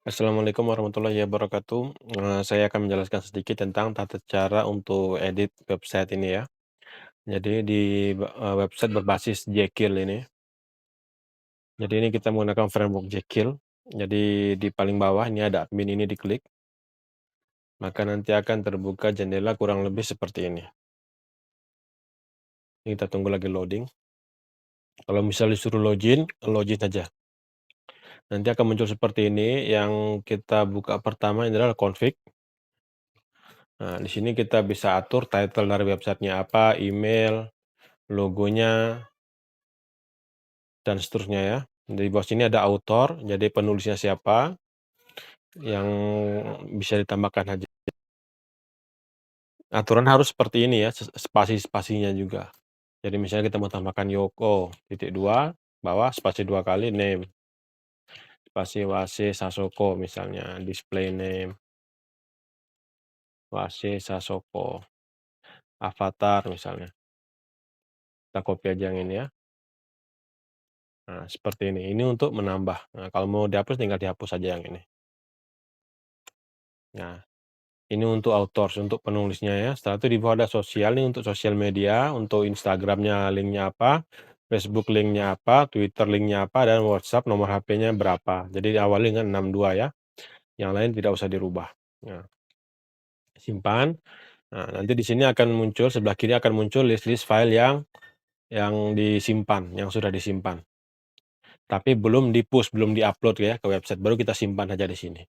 Assalamualaikum warahmatullahi wabarakatuh. Saya akan menjelaskan sedikit tentang tata cara untuk edit website ini ya. Jadi di website berbasis Jekyll ini. Jadi ini kita menggunakan framework Jekyll. Jadi di paling bawah ini ada admin ini diklik, maka nanti akan terbuka jendela kurang lebih seperti ini. Ini kita tunggu lagi loading. Kalau misalnya disuruh login, login saja. Nanti akan muncul seperti ini. Yang kita buka pertama ini adalah config. Nah, di sini kita bisa atur title dari websitenya apa, email, logonya, dan seterusnya ya. Di bawah sini ada author, jadi penulisnya siapa, yang bisa ditambahkan aja. Aturan harus seperti ini ya, spasi-spasinya juga. Jadi misalnya kita mau tambahkan Yoko, titik dua, bawah spasi 2 kali, name, spasi Wase Sasoko misalnya, display name, Wase Sasoko, avatar misalnya. Kita copy aja yang ini ya. Nah, seperti ini. Ini untuk menambah. Nah, kalau mau dihapus tinggal dihapus saja yang ini. Nah, ini untuk authors, untuk penulisnya ya. Setelah itu di bawah ada sosial nih untuk sosial media, untuk Instagramnya linknya apa, Facebook linknya apa, Twitter linknya apa, dan WhatsApp nomor HP-nya berapa. Jadi diawali dengan 62 ya. Yang lain tidak usah dirubah. Nah, simpan. Nah, nanti di sini akan muncul sebelah kiri akan muncul list-list file yang disimpan, yang sudah disimpan. Tapi belum di-push, belum di-upload ya ke website, baru kita simpan aja di sini.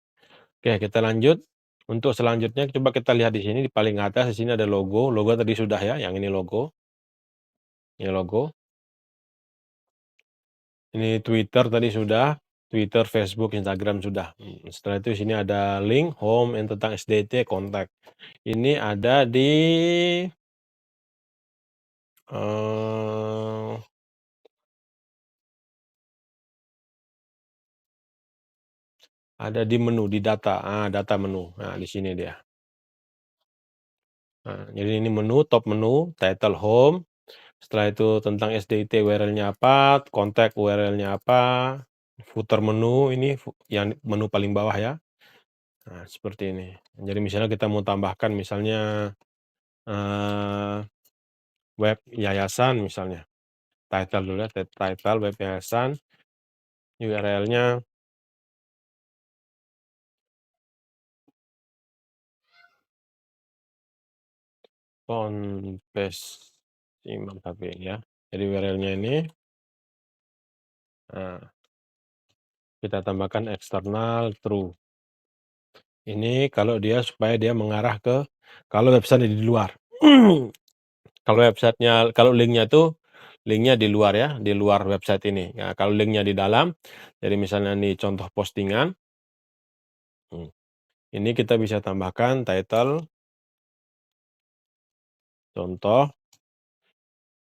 Oke, kita lanjut. Untuk selanjutnya coba kita lihat di sini di paling atas di sini ada logo, logo tadi sudah ya, yang ini logo. Ini logo. Ini Twitter tadi sudah, Twitter, Facebook, Instagram sudah. Setelah itu di sini ada link, home, yang tentang SDT, kontak. Ini eee, ada di menu, di data, data menu. Nah, di sini dia. Nah, jadi ini menu, top menu, title home, setelah itu tentang SDT URL-nya apa, kontak URL-nya apa, footer menu ini yang menu paling bawah ya. Nah, seperti ini. Jadi misalnya kita mau tambahkan misalnya, eee, web yayasan misalnya, title dulu ya, title web yayasan, URL-nya Ponpes Imam Syafi'i ya. Jadi URL-nya ini, nah, kita tambahkan eksternal true. Ini kalau dia supaya dia mengarah ke kalau website di luar. Kalau websitenya kalau linknya itu, linknya di luar ya, di luar website ini. Nah, kalau linknya di dalam, jadi misalnya nih contoh postingan, mmm, ini kita bisa tambahkan title, contoh,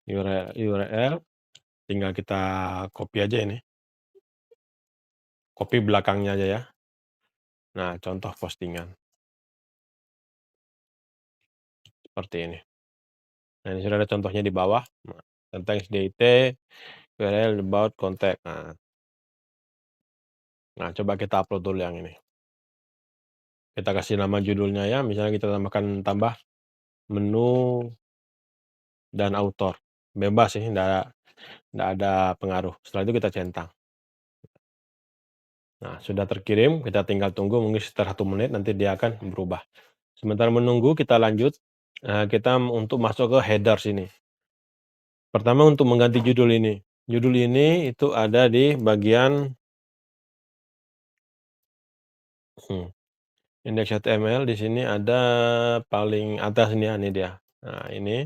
URL, tinggal kita copy aja ini, copy belakangnya aja ya. Nah, contoh postingan, seperti ini. Nah, ini sudah ada contohnya di bawah, nah, tentang SDIT, URL about contact. Nah, coba kita upload dulu yang ini. Kita kasih nama judulnya ya, misalnya kita tambah menu dan author. Bebas sih, nggak ada pengaruh. Setelah itu kita centang. Nah, sudah terkirim, kita tinggal tunggu mungkin sekitar 1 menit, nanti dia akan berubah. Sementara menunggu kita lanjut, kita untuk masuk ke header sini. Pertama untuk mengganti judul ini. Judul ini itu ada di bagian indeks HTML di sini ada paling atas ini ya, ini dia. Nah, ini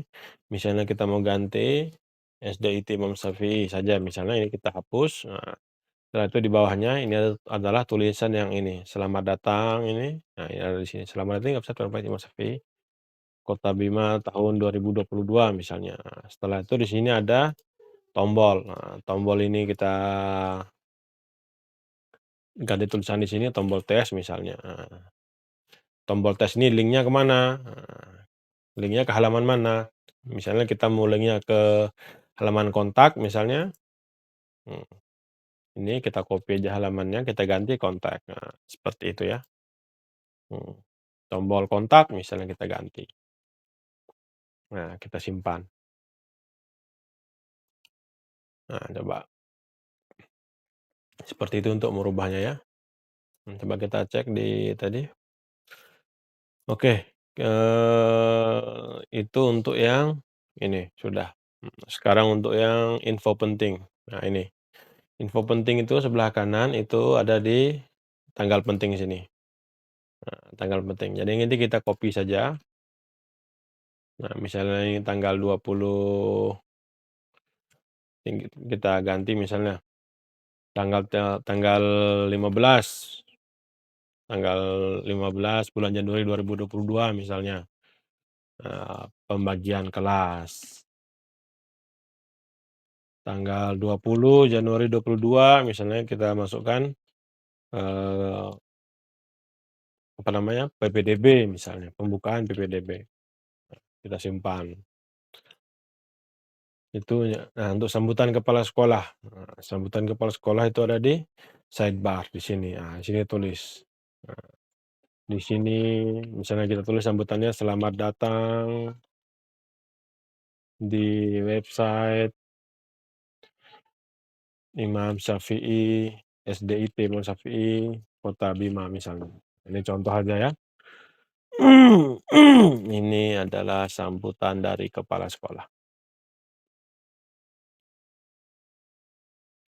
misalnya kita mau ganti SDIT Imam Syafi'i saja misalnya ini kita hapus. Nah, setelah itu di bawahnya ini adalah tulisan yang ini, selamat datang ini. Nah, ini ada di sini, selamat datang website website Imam Syafi'i, Kota Bima tahun 2022 misalnya. Nah, setelah itu di sini ada tombol. Nah, tombol ini kita ganti tulisan di sini tombol tes misalnya. Nah, tombol tes ini linknya ke mana? Nah, linknya ke halaman mana? Misalnya kita mau linknya ke halaman kontak misalnya, mmm. Ini kita copy aja halamannya, kita ganti kontak. Nah, seperti itu ya. Mhm. Tombol kontak misalnya kita ganti. Nah, kita simpan. Nah, coba seperti itu untuk merubahnya ya. Coba kita cek di tadi. Oke, itu untuk yang ini sudah. Sekarang untuk yang info penting. Nah ini, info penting itu sebelah kanan itu ada di tanggal penting sini. Nah, tanggal penting. Jadi nanti kita copy saja. Nah, misalnya ini tanggal 20, kita ganti misalnya tanggal 15, tanggal 15 bulan Januari 2022 misalnya. Pembagian kelas. Tanggal 20 Januari 22 misalnya kita masukkan, eee, apa namanya, PPDB misalnya, pembukaan PPDB, kita simpan. Itu ya, nah untuk sambutan kepala sekolah, sambutan kepala sekolah itu ada di sidebar di sini, di sini tulis. Nah, di sini misalnya kita tulis sambutannya, "Selamat datang di website Imam Syafi'i, SDIT Imam Syafi'i, Kota Bima," misalnya. Ini contoh aja ya. Ini adalah sambutan dari kepala sekolah.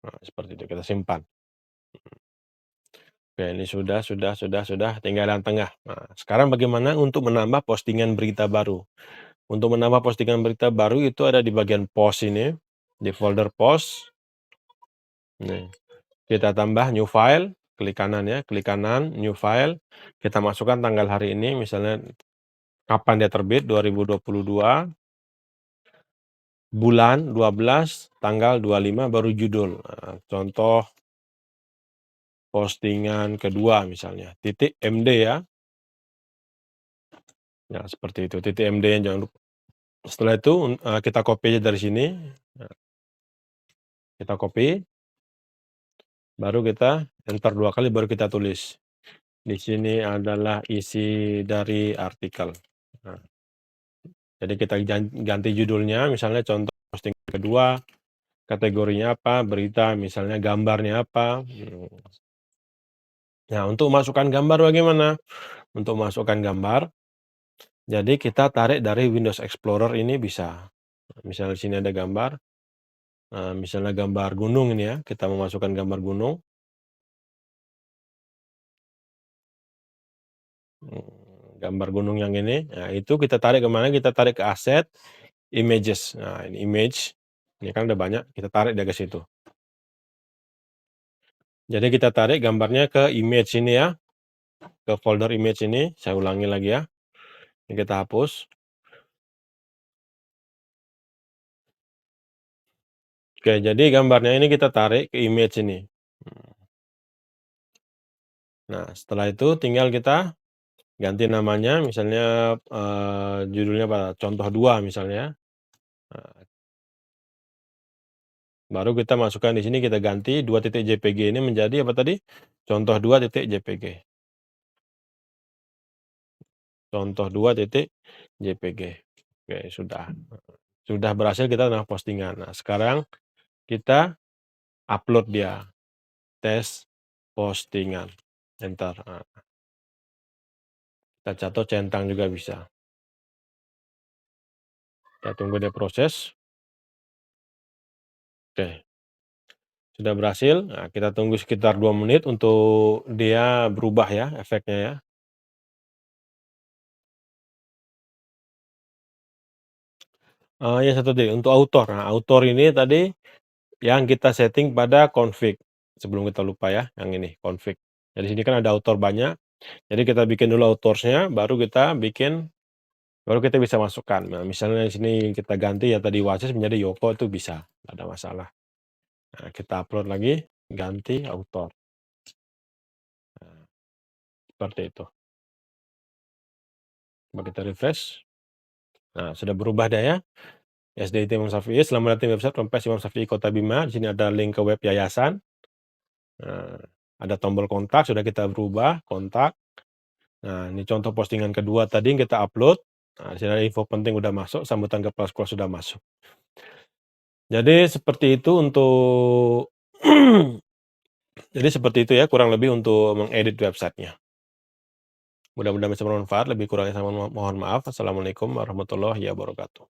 Nah, seperti itu kita simpan. Oke, ini sudah, tinggal yang tengah. Nah, sekarang bagaimana untuk menambah postingan berita baru? Untuk menambah postingan berita baru itu ada di bagian post ini, di folder post. Nih, kita tambah new file, klik kanan ya, klik kanan, new file. Kita masukkan tanggal hari ini, misalnya kapan dia terbit, 2022. Bulan 12, tanggal 25, baru judul. Nah, contoh postingan kedua misalnya, titik MD ya. Ya seperti itu, titik MD jangan lupa. Setelah itu, kita copy aja dari sini. Nah, kita copy, baru kita enter 2 kali, baru kita tulis. Di sini adalah isi dari artikel. Nah, jadi kita ganti judulnya, misalnya contoh postingan kedua, kategorinya apa, berita misalnya gambarnya apa. Nah, untuk masukkan gambar bagaimana? Untuk masukkan gambar, jadi kita tarik dari Windows Explorer ini bisa. Misalnya di sini ada gambar, misalnya gambar gunung ini ya, kita memasukkan gambar gunung. Gambar gunung yang ini, nah itu kita tarik ke mana? Kita tarik ke aset, images. Nah ini image, ini kan udah banyak, kita tarik dia ke situ. Jadi kita tarik gambarnya ke image ini ya, ke folder image ini, saya ulangi lagi ya. Ini kita hapus. Oke, jadi gambarnya ini kita tarik ke image ini. Nah, setelah itu tinggal kita ganti namanya, misalnya, judulnya apa, contoh 2 misalnya. Nah, baru kita masukkan di sini, kita ganti 2.jpg ini menjadi apa tadi, contoh 2.jpg. Contoh 2.jpg. Oke, sudah berhasil kita nambah postingan. Nah, sekarang kita upload dia, tes postingan, enter. Nah, kita catat centang juga bisa. Kita tunggu dia proses. Oke. Sudah berhasil, nah kita tunggu sekitar 2 menit untuk dia berubah ya, efeknya ya. Yang satu tadi untuk author. Nah, author ini tadi yang kita setting pada config, sebelum kita lupa ya, yang ini, config. Jadi sini kan ada author banyak, jadi kita bikin dulu authors-nya, baru kita bisa masukkan. Nah, misalnya di sini kita ganti ya tadi Wasis menjadi Yoko, itu bisa, nggak ada masalah. Nah, kita upload lagi, ganti author. Nah, seperti itu. Coba kita refresh. Nah, sudah berubah dia ya. SDIT Imam Syafi'i, selamat datang di website Ponpes Imam Syafi'i Kota Bima. Di sini ada link ke web yayasan. Nah, ada tombol kontak sudah kita berubah, kontak. Nah, ini contoh postingan kedua tadi yang kita upload. Nah, di sini ada info penting udah masuk, sambutan kepala sekolah sudah masuk. Jadi seperti itu untuk jadi seperti itu ya kurang lebih untuk mengedit website-nya. Mudah-mudahan bisa bermanfaat, lebih kurangnya saya mohon maaf. Assalamualaikum warahmatullahi wabarakatuh.